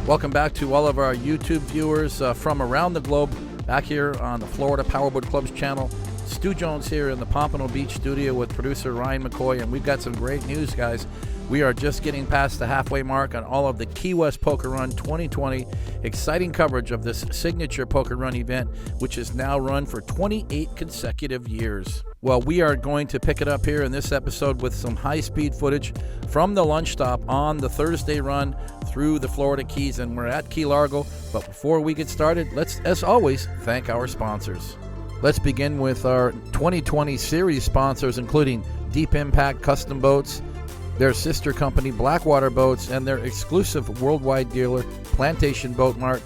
Welcome back to all of our YouTube viewers from around the globe, back here on the Florida Powerboat Club's channel. Stu Jones here in the Pompano Beach studio with producer Ryan McCoy, and we've got some great news, guys. We are just getting past the halfway mark on all of the Key West Poker Run 2020. Exciting coverage of this signature poker run event, which is now run for 28 consecutive years. Well, we are going to pick it up here in this episode with some high-speed footage from the lunch stop on the Thursday run through the Florida Keys, and we're at Key Largo. But before we get started, let's, as always, thank our sponsors. Let's begin with our 2020 series sponsors, including Deep Impact Custom Boats, their sister company Blackwater Boats, and their exclusive worldwide dealer Plantation Boat Mart.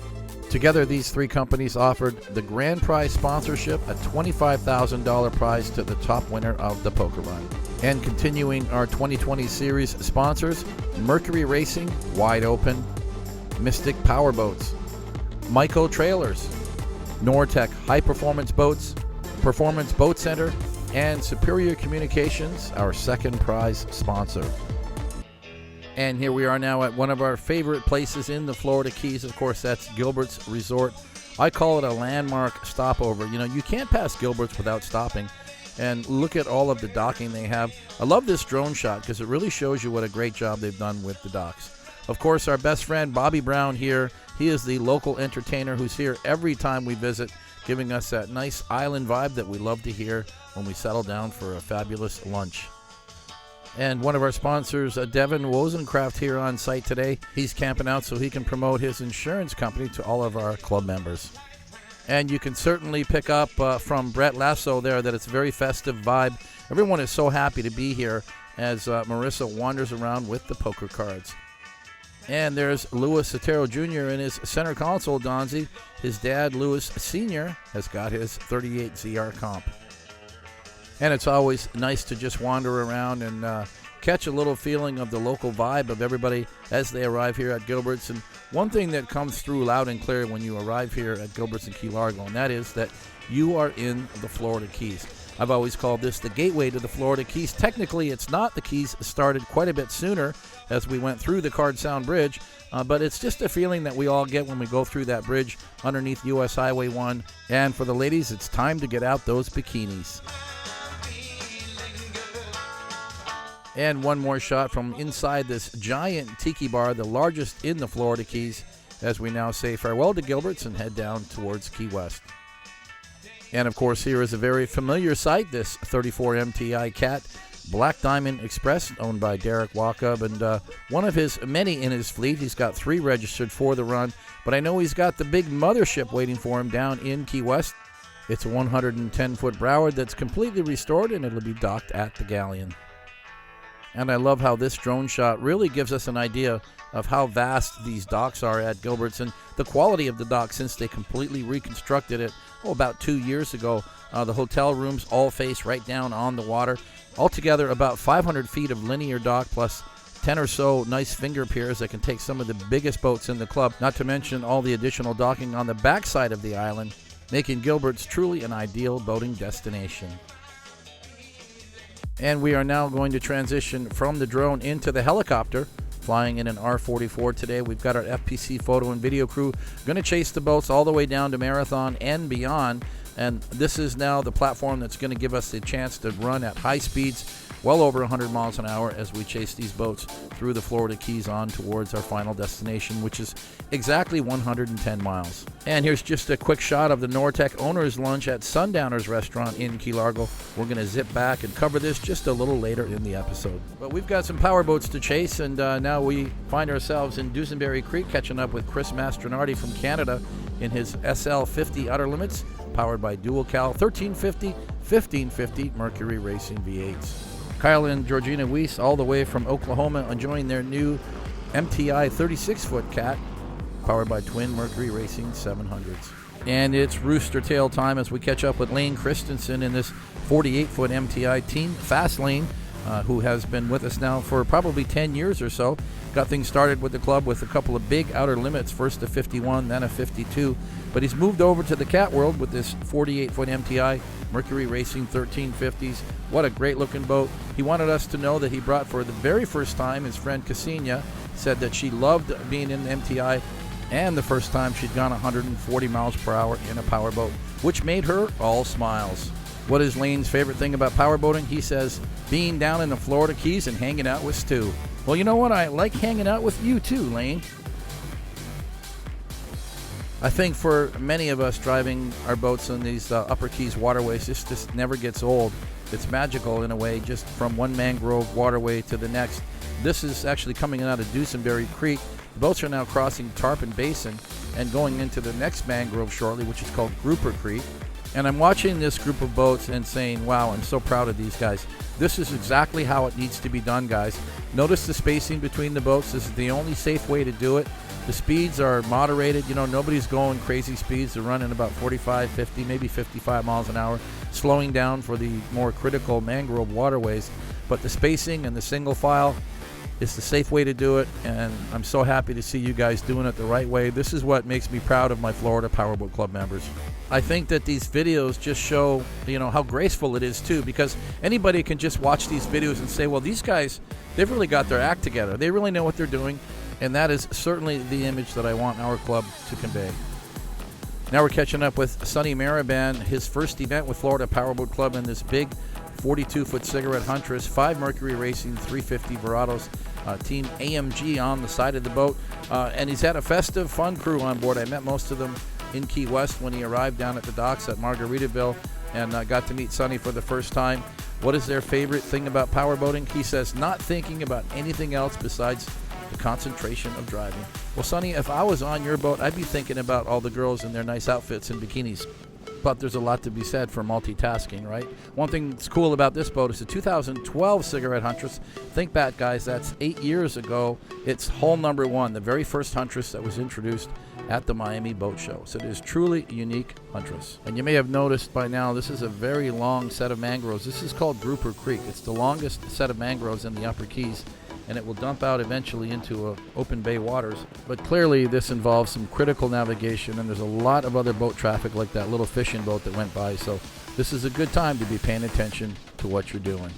Together, these three companies offered the grand prize sponsorship, a $25,000 prize to the top winner of the poker run. And continuing our 2020 series sponsors, Mercury Racing, Wide Open, Mystic Powerboats, Myco Trailers, Nortec High Performance Boats, Performance Boat Center, and Superior Communications, our second prize sponsor. And here we are now at one of our favorite places in the Florida Keys. Of course, that's Gilberts Resort. I call it a landmark stopover. You know, you can't pass Gilberts without stopping. And look at all of the docking they have. I love this drone shot because it really shows you what a great job they've done with the docks. Of course, our best friend Bobby Brown here. He is the local entertainer who's here every time we visit, giving us that nice island vibe that we love to hear when we settle down for a fabulous lunch. And one of our sponsors, Devin Wozencraft, here on site today. He's camping out so he can promote his insurance company to all of our club members. And you can certainly pick up from Brett Lasso there that it's a very festive vibe. Everyone is so happy to be here as Marissa wanders around with the poker cards. And there's Louis Sotero Jr. in his center console, Donzi. His dad, Louis Sr., has got his 38 ZR comp. And it's always nice to just wander around and catch a little feeling of the local vibe of everybody as they arrive here at Gilbert's. And one thing that comes through loud and clear when you arrive here at Gilbert's in Key Largo, and that is that you are in the Florida Keys. I've always called this the gateway to the Florida Keys. Technically, it's not. The Keys started quite a bit sooner as we went through the Card Sound Bridge, but it's just a feeling that we all get when we go through that bridge underneath U.S. Highway 1. And for the ladies, it's time to get out those bikinis. And one more shot from inside this giant tiki bar, the largest in the Florida Keys, as we now say farewell to Gilbert's and head down towards Key West. And of course, here is a very familiar sight, this 34 MTI Cat Black Diamond Express, owned by Derek Walkup, and one of his many in his fleet. He's got 3 registered for the run, but I know he's got the big mothership waiting for him down in Key West. It's a 110-foot Broward that's completely restored, and it'll be docked at the Galleon. And I love how this drone shot really gives us an idea of how vast these docks are at Gilbert's and the quality of the dock since they completely reconstructed it about 2 years ago. The hotel rooms all face right down on the water. Altogether, about 500 feet of linear dock plus 10 or so nice finger piers that can take some of the biggest boats in the club, not to mention all the additional docking on the backside of the island, making Gilbert's truly an ideal boating destination. And we are now going to transition from the drone into the helicopter, flying in an R-44 today. We've got our FPC photo and video crew going to chase the boats all the way down to Marathon and beyond. And this is now the platform that's going to give us the chance to run at high speeds, well over 100 miles an hour, as we chase these boats through the Florida Keys on towards our final destination, which is exactly 110 miles. And here's just a quick shot of the Nortec Owners Lunch at Sundowners Restaurant in Key Largo. We're going to zip back and cover this just a little later in the episode. But we've got some power boats to chase, and now we find ourselves in Duesenberry Creek catching up with Chris Mastronardi from Canada in his SL50 Outer Limits, powered by dual cal 1350, 1550 Mercury Racing V8s. Kyle and Georgina Weiss, all the way from Oklahoma, enjoying their new MTI 36-foot Cat, powered by twin Mercury Racing 700s. And it's rooster tail time as we catch up with Lane Christensen in this 48-foot MTI Team Fast Lane, who has been with us now for probably 10 years or so. Got things started with the club with a couple of big outer limits, first a 51, then a 52. But he's moved over to the cat world with this 48-foot MTI Mercury Racing 1350s. What a great-looking boat. He wanted us to know that he brought for the very first time his friend Cassina, said that she loved being in the MTI, and the first time she'd gone 140 miles per hour in a powerboat, which made her all smiles. What is Lane's favorite thing about powerboating? He says, being down in the Florida Keys and hanging out with Stu. Well, you know what? I like hanging out with you too, Lane. I think for many of us driving our boats on these Upper Keys waterways, this just never gets old. It's magical in a way, just from one mangrove waterway to the next. This is actually coming out of Dusenberry Creek. The boats are now crossing Tarpon Basin and going into the next mangrove shortly, which is called Grouper Creek. And I'm watching this group of boats and saying, wow, I'm so proud of these guys. This is exactly how it needs to be done, guys. Notice the spacing between the boats. This is the only safe way to do it. The speeds are moderated. You know, nobody's going crazy speeds. They're running about 45, 50, maybe 55 miles an hour, slowing down for the more critical mangrove waterways. But the spacing and the single file is the safe way to do it, and I'm so happy to see you guys doing it the right way. This is what makes me proud of my Florida Powerboat Club members. I think that these videos just show, you know, how graceful it is too, because anybody can just watch these videos and say, well, these guys, they've really got their act together. They really know what they're doing, and that is certainly the image that I want our club to convey. Now we're catching up with Sonny Maraban, his first event with Florida Powerboat Club in this big 42-foot cigarette huntress, 5 Mercury Racing 350 Verados, Team AMG on the side of the boat, and he's had a festive, fun crew on board. I met most of them in Key West when he arrived down at the docks at Margaritaville, and got to meet Sonny for the first time. What is their favorite thing about powerboating? He says, not thinking about anything else besides the concentration of driving. Well, Sonny, if I was on your boat, I'd be thinking about all the girls in their nice outfits and bikinis. But there's a lot to be said for multitasking, right? One thing that's cool about this boat is the 2012 Cigarette Huntress. Think back, guys, that's 8 years ago. It's hull number 1, the very first Huntress that was introduced at the Miami Boat Show. So it is truly a unique Huntress. And you may have noticed by now, this is a very long set of mangroves. This is called Grouper Creek. It's the longest set of mangroves in the Upper Keys, and it will dump out eventually into open bay waters. But clearly this involves some critical navigation, and there's a lot of other boat traffic like that little fishing boat that went by. So this is a good time to be paying attention to what you're doing.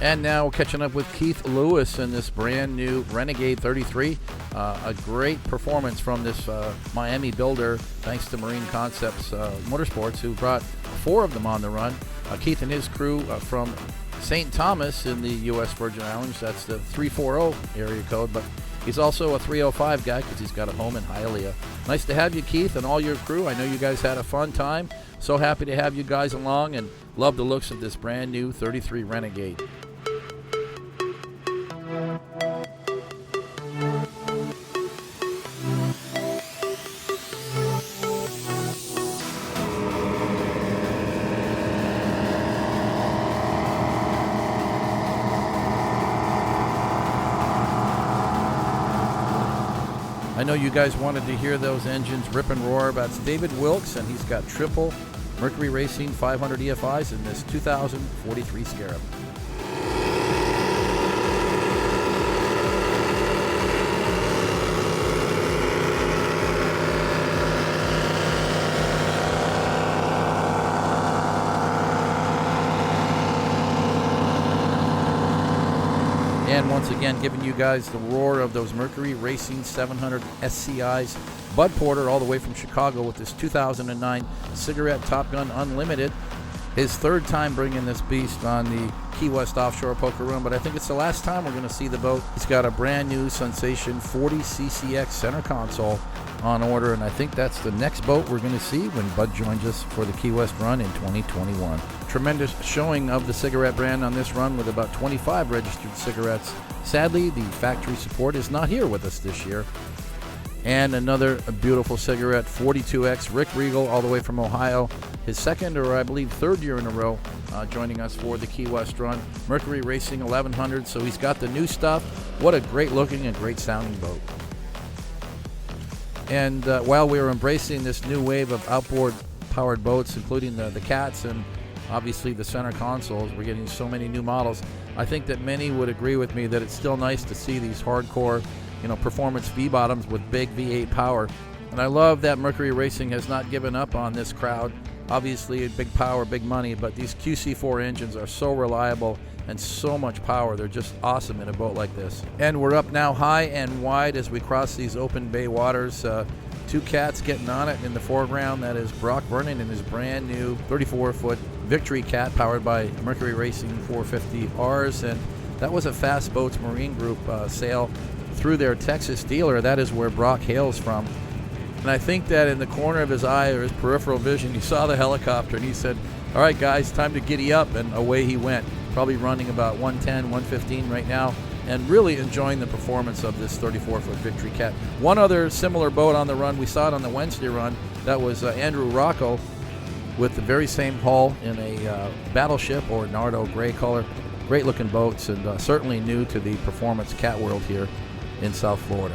And now we're catching up with Keith Lewis in this brand new Renegade 33. A great performance from this Miami builder, thanks to Marine Concepts Motorsports, who brought 4 of them on the run. Keith and his crew from St. Thomas in the U.S. Virgin Islands. That's the 340 area code, but he's also a 305 guy because he's got a home in Hialeah. Nice to have you, Keith, and all your crew. I know you guys had a fun time. So happy to have you guys along, and love the looks of this brand new 33 Renegade. I know you guys wanted to hear those engines rip and roar. That's David Wilkes, and he's got triple Mercury Racing 500 EFIs in this 2043 Scarab. And once again, giving you guys the roar of those Mercury Racing 700 SCIs. Bud Porter all the way from Chicago with this 2009 Cigarette Top Gun Unlimited. His 3rd time bringing this beast on the Key West Offshore Poker Room, but I think it's the last time we're going to see the boat. He's got a brand new Sensation 40 CCX center console on order, and I think that's the next boat we're going to see when Bud joins us for the Key West run in 2021. Tremendous showing of the cigarette brand on this run with about 25 registered cigarettes. Sadly, the factory support is not here with us this year. And another beautiful cigarette, 42X, Rick Regal, all the way from Ohio. His 2nd, or I believe 3rd year in a row, joining us for the Key West run. Mercury Racing 1100, so he's got the new stuff. What a great looking and great sounding boat. And while we were embracing this new wave of outboard powered boats, including the Cats and obviously the center consoles, we're getting so many new models. I think that many would agree with me that it's still nice to see these hardcore, performance V-bottoms with big V8 power. And I love that Mercury Racing has not given up on this crowd. Obviously, big power, big money, but these QC4 engines are so reliable and so much power. They're just awesome in a boat like this. And we're up now high and wide as we cross these open bay waters. Two cats getting on it in the foreground. That is Brock Vernon and his brand new 34-foot Victory Cat powered by Mercury Racing 450Rs. And that was a Fast Boats Marine Group sale through their Texas dealer. That is where Brock hails from. And I think that in the corner of his eye or his peripheral vision, he saw the helicopter and he said, "All right, guys, time to giddy up." And away he went, probably running about 110, 115 right now, and really enjoying the performance of this 34-foot Victory Cat. One other similar boat on the run, we saw it on the Wednesday run, that was Andrew Rocco with the very same hull in a Battleship or Nardo gray color. Great looking boats, and certainly new to the performance cat world here in South Florida.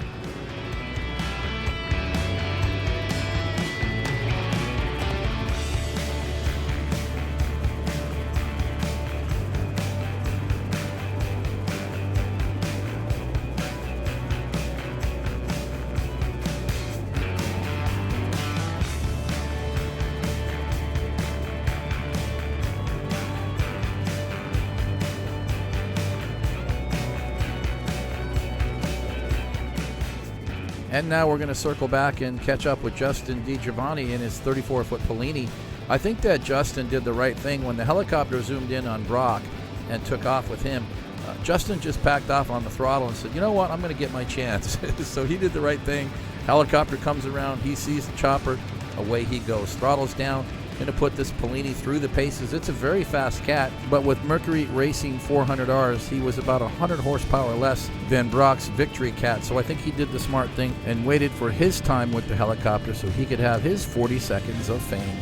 And now we're going to circle back and catch up with Justin DiGiovanni in his 34-foot Pellini. I think that Justin did the right thing when the helicopter zoomed in on Brock and took off with him. Justin just backed off on the throttle and said, "You know what, I'm going to get my chance." So he did the right thing. Helicopter comes around, he sees the chopper, away he goes. Throttles down, going to put this Pellini through the paces. It's a very fast cat, but with Mercury Racing 400Rs, he was about 100 horsepower less than Brock's Victory Cat. So I think he did the smart thing and waited for his time with the helicopter so he could have his 40 seconds of fame.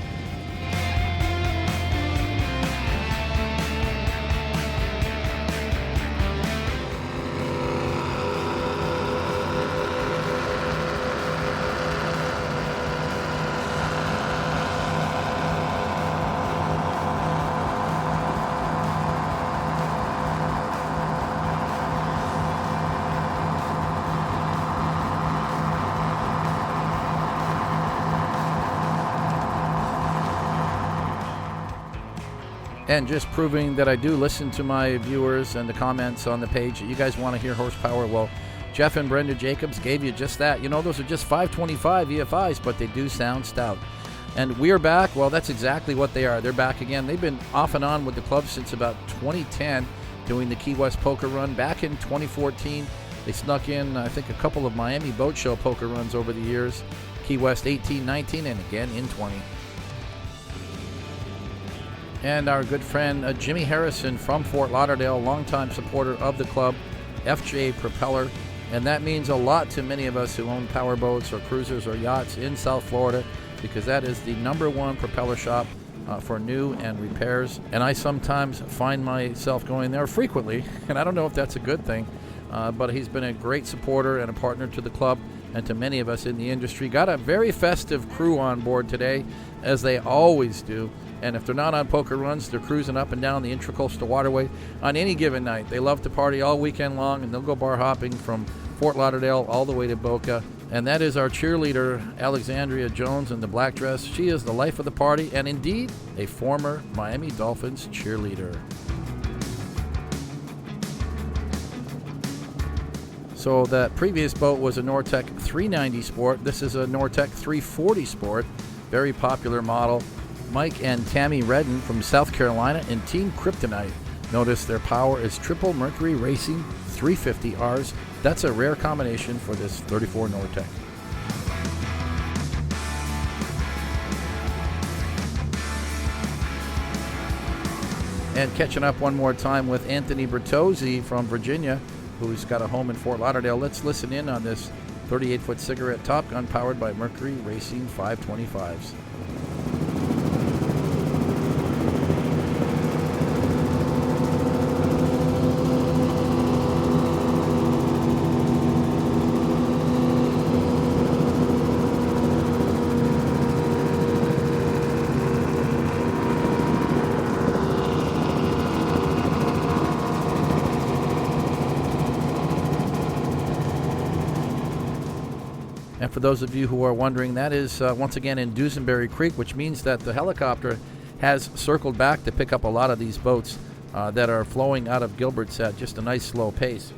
And just proving that I do listen to my viewers and the comments on the page that you guys want to hear horsepower. Well, Jeff and Brenda Jacobs gave you just that. You know, those are just 525 EFIs, but they do sound stout. And we are back. Well, that's exactly what they are. They're back again. They've been off and on with the club since about 2010, doing the Key West poker run. Back in 2014, they snuck in, I think, a couple of Miami Boat Show poker runs over the years. Key West 18, 19, and again in 20. And our good friend Jimmy Harrison from Fort Lauderdale, longtime supporter of the club, FJ Propeller. And that means a lot to many of us who own powerboats or cruisers or yachts in South Florida, because that is the #1 propeller shop for new and repairs. And I sometimes find myself going there frequently, and I don't know if that's a good thing, but he's been a great supporter and a partner to the club and to many of us in the industry. Got a very festive crew on board today, as they always do. And if they're not on poker runs, they're cruising up and down the Intracoastal Waterway on any given night. They love to party all weekend long, and they'll go bar hopping from Fort Lauderdale all the way to Boca. And that is our cheerleader, Alexandria Jones, in the black dress. She is the life of the party, and indeed a former Miami Dolphins cheerleader. So that previous boat was a Nortec 390 Sport. This is a Nortec 340 Sport, very popular model. Mike and Tammy Redden from South Carolina and Team Kryptonite. Notice their power is triple Mercury Racing 350Rs. That's a rare combination for this 34 Nortec. And catching up one more time with Anthony Bertozzi from Virginia, who's got a home in Fort Lauderdale. Let's listen in on this 38-foot cigarette Top Gun powered by Mercury Racing 525s. for those of you who are wondering, that is once again in Duesenberry Creek, which means that the helicopter has circled back to pick up a lot of these boats that are flowing out of Gilbert's at just a nice slow pace.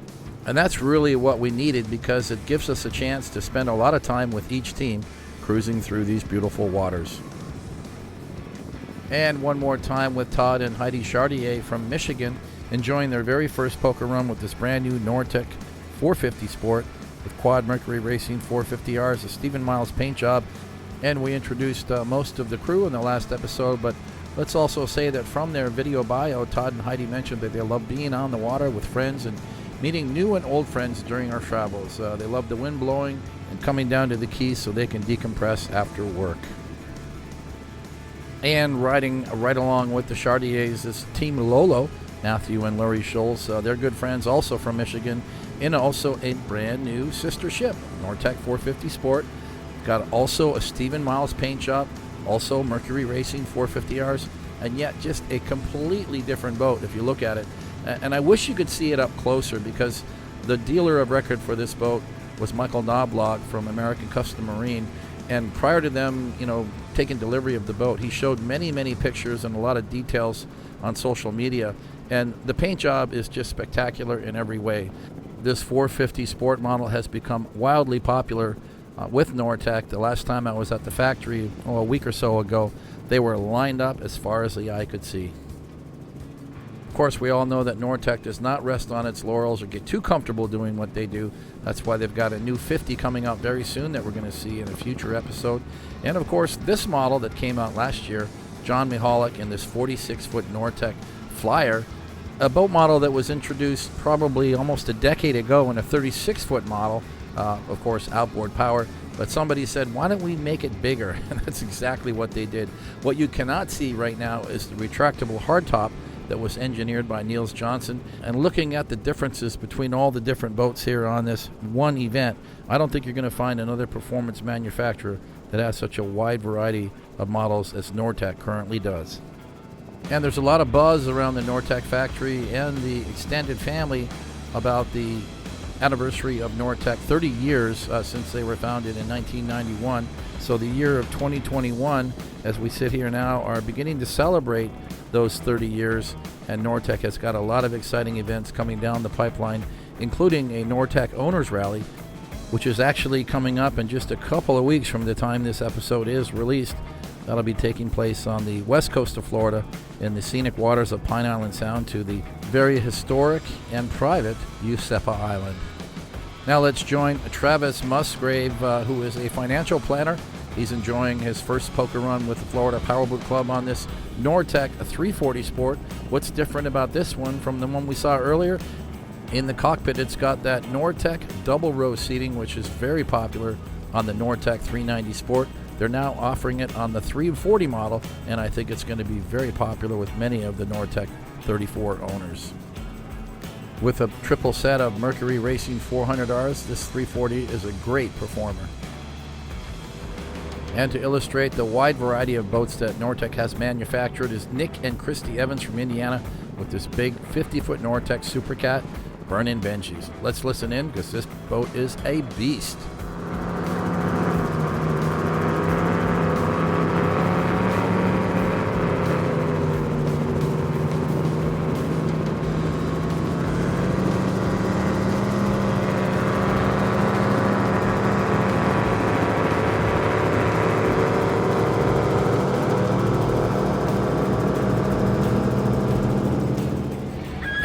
And that's really what we needed, because it gives us a chance to spend a lot of time with each team cruising through these beautiful waters. And one more time with Todd and Heidi Chartier from Michigan, enjoying their very first poker run with this brand new Nortec 450 Sport with quad Mercury Racing 450Rs, a Stephen Miles paint job. And we introduced most of the crew in the last episode, but let's also say that from their video bio, Todd and Heidi mentioned that they love being on the water with friends and meeting new and old friends during our travels. They love the wind blowing and coming down to the Keys so they can decompress after work. And riding right along with the Chartiers is Team Lolo, Matthew and Laurie Scholes. They're good friends also from Michigan, in also a brand new sister ship, Nortec 450 Sport. Got also a Stephen Miles paint job, also Mercury Racing 450Rs, and yet just a completely different boat if you look at it. And I wish you could see it up closer, because the dealer of record for this boat was Michael Knobloch from American Custom Marine. And prior to them, taking delivery of the boat, he showed many, many pictures and a lot of details on social media. And the paint job is just spectacular in every way. This 450 Sport model has become wildly popular with Nortec. The last time I was at the factory, a week or so ago, they were lined up as far as the eye could see. Of course, we all know that Nortec does not rest on its laurels or get too comfortable doing what they do. That's why they've got a new 50 coming out very soon that we're going to see in a future episode. And of course, this model that came out last year, John Mihalik in this 46-foot Nortec Flyer, a boat model that was introduced probably almost a decade ago in a 36-foot model, of course, outboard power. But somebody said, why don't we make it bigger? And that's exactly what they did. What you cannot see right now is the retractable hardtop that was engineered by Niels Johnson. And looking at the differences between all the different boats here on this one event, I don't think you're going to find another performance manufacturer that has such a wide variety of models as Nortec currently does. And there's a lot of buzz around the Nortec factory and the extended family about the anniversary of Nortec, 30 years since they were founded in 1991. So the year of 2021, as we sit here now, are beginning to celebrate those 30 years, and Nortec has got a lot of exciting events coming down the pipeline, including a Nortec Owners Rally, which is actually coming up in just a couple of weeks from the time this episode is released. That'll be taking place on the west coast of Florida in the scenic waters of Pine Island Sound to the very historic and private Usepa Island. Now let's join Travis Musgrave, who is a financial planner. He's enjoying his first poker run with the Florida Powerboat Club on this Nortec 340 Sport. What's different about this one from the one we saw earlier? In the cockpit, it's got that Nortec double row seating, which is very popular on the Nortec 390 Sport. They're now offering it on the 340 model, and I think it's going to be very popular with many of the Nortec 34 owners. With a triple set of Mercury Racing 400Rs, this 340 is a great performer. And to illustrate the wide variety of boats that Nortec has manufactured is Nick and Christy Evans from Indiana with this big 50-foot Nortec Supercat burn-in Benjis. Let's listen in, because this boat is a beast.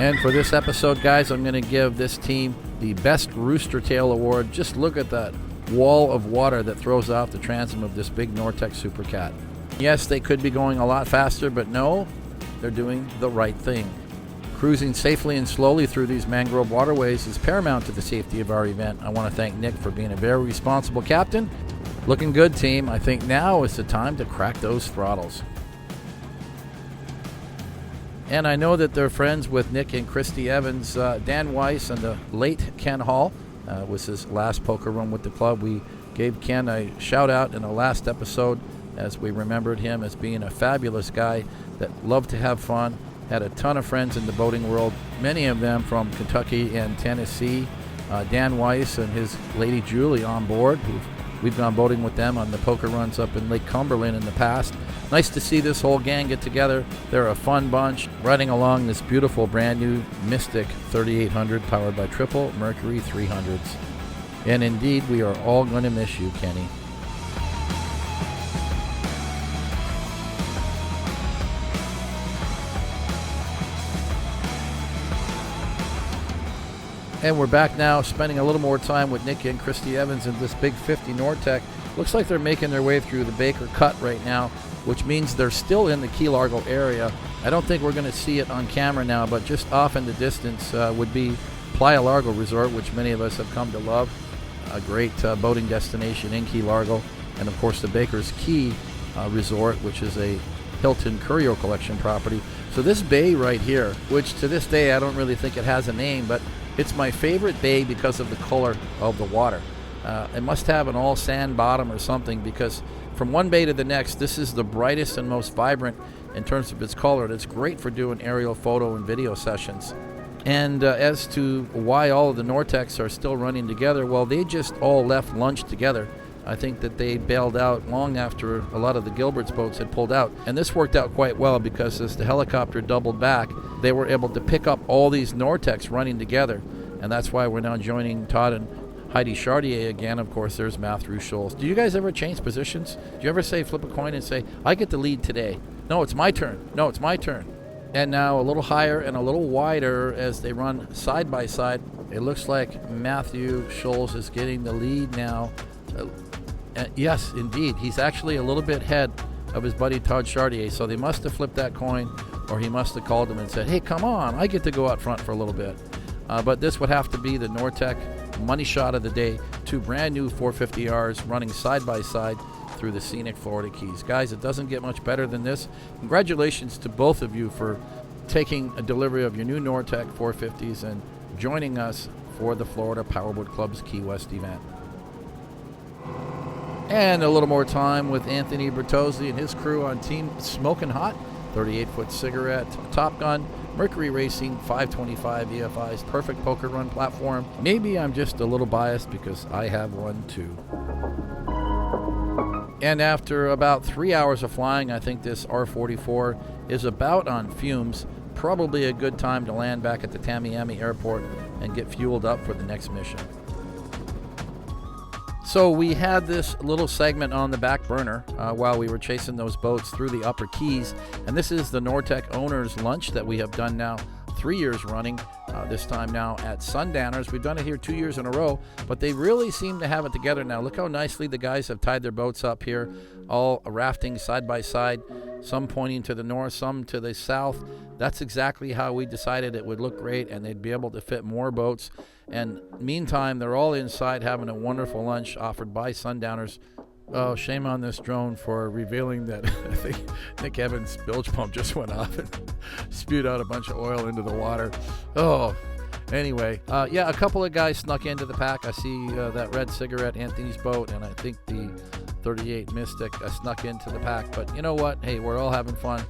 And for this episode, guys, I'm going to give this team the Best Rooster Tail Award. Just look at that wall of water that throws off the transom of this big Nortec Supercat. Yes, they could be going a lot faster, but no, they're doing the right thing. Cruising safely and slowly through these mangrove waterways is paramount to the safety of our event. I want to thank Nick for being a very responsible captain. Looking good, team. I think now is the time to crack those throttles. And I know that they're friends with Nick and Christy Evans. Dan Weiss and the late Ken Hall was his last poker run with the club. We gave Ken a shout out in the last episode as we remembered him as being a fabulous guy that loved to have fun, had a ton of friends in the boating world, many of them from Kentucky and Tennessee. Dan Weiss and his lady Julie on board, who've We've gone boating with them on the poker runs up in Lake Cumberland in the past. Nice to see this whole gang get together. They're a fun bunch, riding along this beautiful brand new Mystic 3800 powered by triple Mercury 300s. And indeed, we are all going to miss you, Kenny. And we're back now, spending a little more time with Nick and Christy Evans in this big 50 Nortec. Looks like they're making their way through the Baker Cut right now, which means they're still in the Key Largo area. I don't think we're going to see it on camera now, but just off in the distance would be Playa Largo Resort, which many of us have come to love. A great boating destination in Key Largo. And of course the Baker's Key Resort, which is a Hilton Curio Collection property. So this bay right here, which to this day I don't really think it has a name, but it's my favorite bay because of the color of the water. It must have an all sand bottom or something, because from one bay to the next, this is the brightest and most vibrant in terms of its color. And it's great for doing aerial photo and video sessions. And as to why all of the Nortecs are still running together, well, they just all left lunch together. I think that they bailed out long after a lot of the Gilberts boats had pulled out. And this worked out quite well, because as the helicopter doubled back, they were able to pick up all these Nortecs running together. And that's why we're now joining Todd and Heidi Chartier again. Of course, there's Matthew Scholes. Do you guys ever change positions? Do you ever say, flip a coin and say, I get the lead today? No, it's my turn. No, it's my turn. And now a little higher and a little wider as they run side by side. It looks like Matthew Scholes is getting the lead now. Yes, indeed. He's actually a little bit ahead of his buddy Todd Chartier. So they must have flipped that coin, or he must have called him and said, hey, come on, I get to go out front for a little bit. But this would have to be the Nortec money shot of the day. Two brand new 450Rs running side by side through the scenic Florida Keys. Guys, it doesn't get much better than this. Congratulations to both of you for taking a delivery of your new Nortec 450s and joining us for the Florida Powerboat Club's Key West event. And a little more time with Anthony Bertozzi and his crew on Team Smokin' Hot, 38-foot cigarette, Top Gun, Mercury Racing 525 EFI's perfect poker run platform. Maybe I'm just a little biased because I have one too. And after about 3 hours of flying, I think this R44 is about on fumes. Probably a good time to land back at the Tamiami Airport and get fueled up for the next mission. So we had this little segment on the back burner while we were chasing those boats through the upper Keys. And this is the Nortec Owners Lunch that we have done now 3 years running, this time now at Sundowners. We've done it here 2 years in a row, but they really seem to have it together now. Look how nicely the guys have tied their boats up here, all rafting side by side, some pointing to the north, some to the south. That's exactly how we decided it would look great, and they'd be able to fit more boats. And meantime, they're all inside having a wonderful lunch offered by Sundowners. Oh, shame on this drone for revealing that I think Nick Evans' bilge pump just went off and spewed out a bunch of oil into the water. Oh, anyway, yeah, a couple of guys snuck into the pack. I see that red cigarette, Anthony's boat, and I think the 38 Mystic snuck into the pack. But you know what? Hey, we're all having fun.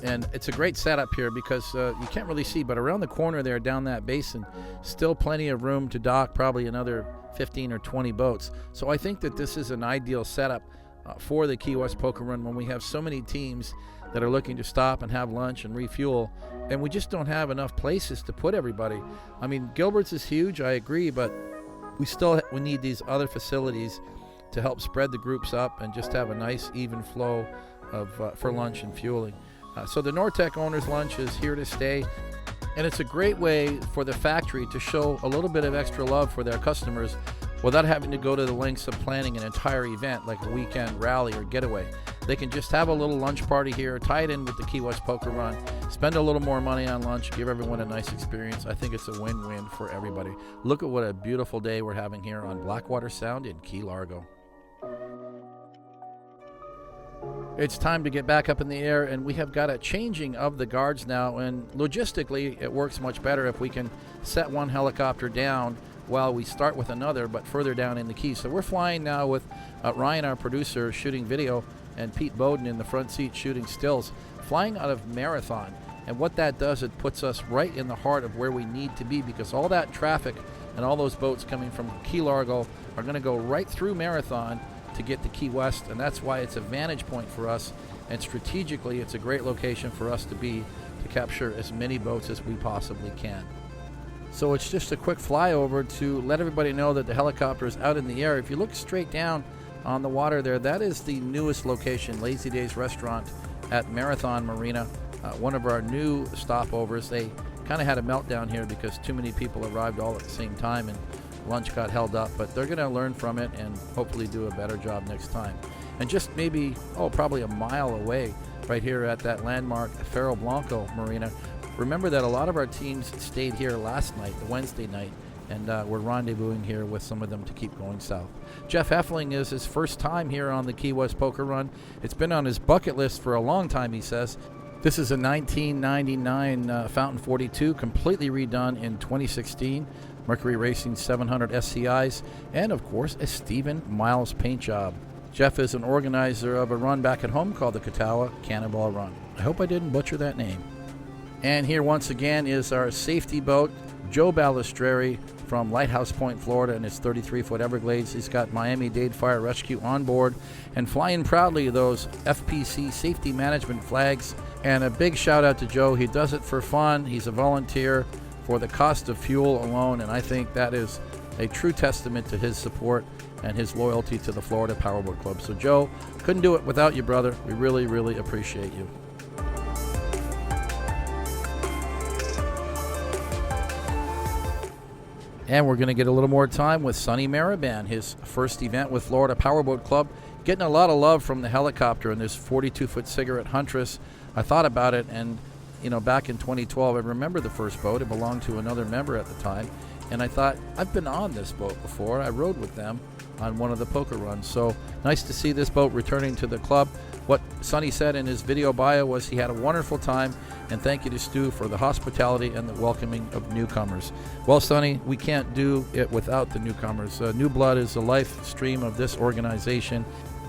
And it's a great setup here because you can't really see, but around the corner there down that basin, still plenty of room to dock, probably another 15 or 20 boats. So I think that this is an ideal setup for the Key West Poker Run when we have so many teams that are looking to stop and have lunch and refuel, and we just don't have enough places to put everybody. I mean, Gilbert's is huge, I agree, but we need these other facilities to help spread the groups up and just have a nice even flow of for lunch and fueling. So the Nortec Owners Lunch is here to stay, and it's a great way for the factory to show a little bit of extra love for their customers without having to go to the lengths of planning an entire event like a weekend rally or getaway. They can just have a little lunch party here, tie it in with the Key West Poker Run, spend a little more money on lunch, give everyone a nice experience. I think it's a win-win for everybody. Look at what a beautiful day we're having here on Blackwater Sound in Key Largo. It's time to get back up in the air, and we have got a changing of the guards now, and logistically it works much better if we can set one helicopter down while we start with another, but further down in the Keys. So we're flying now with Ryan, our producer, shooting video, and Pete Bowden in the front seat shooting stills, flying out of Marathon. And what that does, it puts us right in the heart of where we need to be, because all that traffic and all those boats coming from Key Largo are going to go right through Marathon to get to Key West, and that's why it's a vantage point for us, and strategically it's a great location for us to be, to capture as many boats as we possibly can. So it's just a quick flyover to let everybody know that the helicopter is out in the air. If you look straight down on the water there, that is the newest location, Lazy Days Restaurant at Marathon Marina, one of our new stopovers. They kind of had a meltdown here because too many people arrived all at the same time and lunch got held up, but they're going to learn from it and hopefully do a better job next time. And just maybe, probably a mile away right here at that landmark Ferro Blanco Marina, remember that a lot of our teams stayed here last night, the Wednesday night, and we're rendezvousing here with some of them to keep going south. Jeff Heffling is his first time here on the Key West Poker Run. It's been on his bucket list for a long time, he says. This is a 1999 Fountain 42, completely redone in 2016. Mercury Racing 700 SCIs, and of course a Stephen Miles paint job. Jeff is an organizer of a run back at home called the Catawba Cannonball Run. I hope I didn't butcher that name. And here once again is our safety boat, Joe Balistreri from Lighthouse Point, Florida, and his 33-foot Everglades. He's got Miami-Dade Fire Rescue on board and flying proudly those FPC safety management flags. And a big shout out to Joe. He does it for fun. He's a volunteer for the cost of fuel alone, and I think that is a true testament to his support and his loyalty to the Florida Powerboat Club. So Joe, couldn't do it without you, brother. We really, really appreciate you. And we're going to get a little more time with Sonny Maraban, his first event with Florida Powerboat Club. Getting a lot of love from the helicopter and this 42-foot Cigarette Huntress. I thought about it, and back in 2012, I remember the first boat. It belonged to another member at the time. And I thought, I've been on this boat before. I rode with them on one of the poker runs. So nice to see this boat returning to the club. What Sonny said in his video bio was he had a wonderful time, and thank you to Stu for the hospitality and the welcoming of newcomers. Well, Sonny, we can't do it without the newcomers. New blood is the life stream of this organization,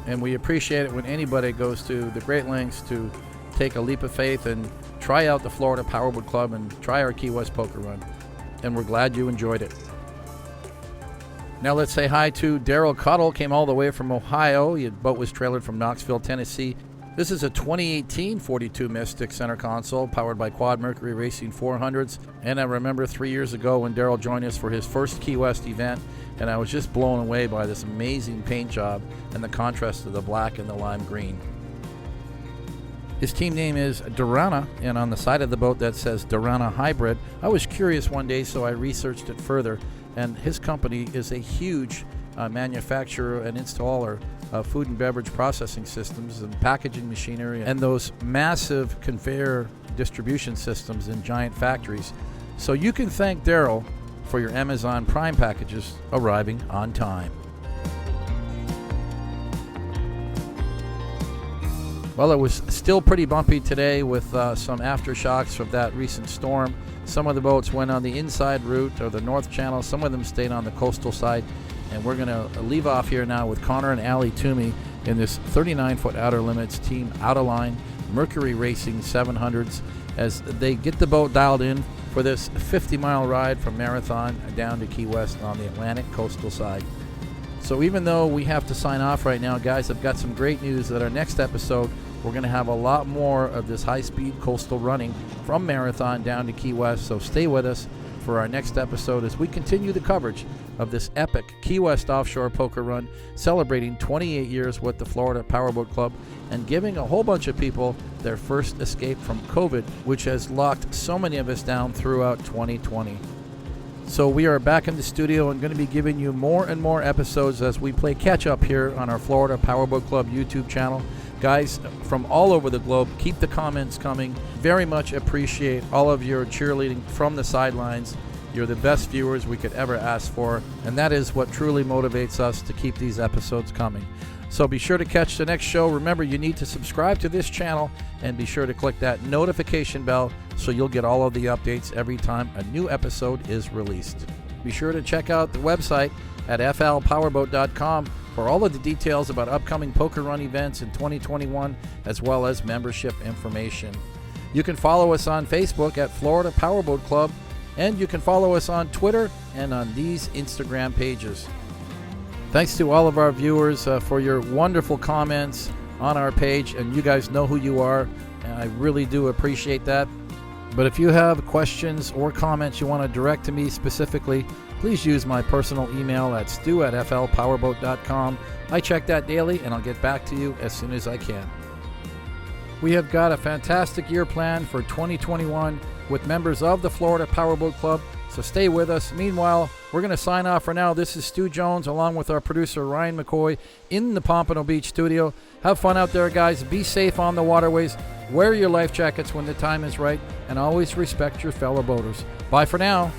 and we appreciate it when anybody goes to the great lengths to take a leap of faith and try out the Florida Powerboat Club and try our Key West Poker Run. And we're glad you enjoyed it. Now let's say hi to Daryl Cottle. Came all the way from Ohio. His boat was trailered from Knoxville, Tennessee. This is a 2018 42 Mystic center console powered by Quad Mercury Racing 400s. And I remember 3 years ago when Daryl joined us for his first Key West event, and I was just blown away by this amazing paint job and the contrast of the black and the lime green. His team name is Durana, and on the side of the boat that says Durana Hybrid. I was curious one day, so I researched it further, and his company is a huge manufacturer and installer of food and beverage processing systems and packaging machinery and those massive conveyor distribution systems in giant factories. So you can thank Daryl for your Amazon Prime packages arriving on time. Well, it was still pretty bumpy today with some aftershocks of that recent storm. Some of the boats went on the inside route or the North Channel. Some of them stayed on the coastal side. And we're going to leave off here now with Connor and Allie Toomey in this 39-foot Outer Limits Team Out of Line Mercury Racing 700s as they get the boat dialed in for this 50-mile ride from Marathon down to Key West on the Atlantic coastal side. So even though we have to sign off right now, guys, I've got some great news that our next episode, we're going to have a lot more of this high-speed coastal running from Marathon down to Key West. So stay with us for our next episode as we continue the coverage of this epic Key West offshore poker run, celebrating 28 years with the Florida Powerboat Club and giving a whole bunch of people their first escape from COVID, which has locked so many of us down throughout 2020. So we are back in the studio and going to be giving you more and more episodes as we play catch up here on our Florida Powerboat Club YouTube channel. Guys from all over the globe, keep the comments coming. Very much appreciate all of your cheerleading from the sidelines. You're the best viewers we could ever ask for, and that is what truly motivates us to keep these episodes coming. So be sure to catch the next show. Remember, you need to subscribe to this channel and be sure to click that notification bell so you'll get all of the updates every time a new episode is released. Be sure to check out the website at flpowerboat.com for all of the details about upcoming poker run events in 2021 as well as membership information. You can follow us on Facebook at Florida Powerboat Club, and you can follow us on Twitter and on these Instagram pages. Thanks to all of our viewers for your wonderful comments on our page, and you guys know who you are, and I really do appreciate that. But if you have questions or comments you want to direct to me specifically, please use my personal email at stu@flpowerboat.com. I check that daily, and I'll get back to you as soon as I can. We have got a fantastic year planned for 2021 with members of the Florida Powerboat Club, so stay with us. Meanwhile, we're going to sign off for now. This is Stu Jones along with our producer Ryan McCoy in the Pompano Beach studio. Have fun out there, guys. Be safe on the waterways. Wear your life jackets when the time is right, and always respect your fellow boaters. Bye for now.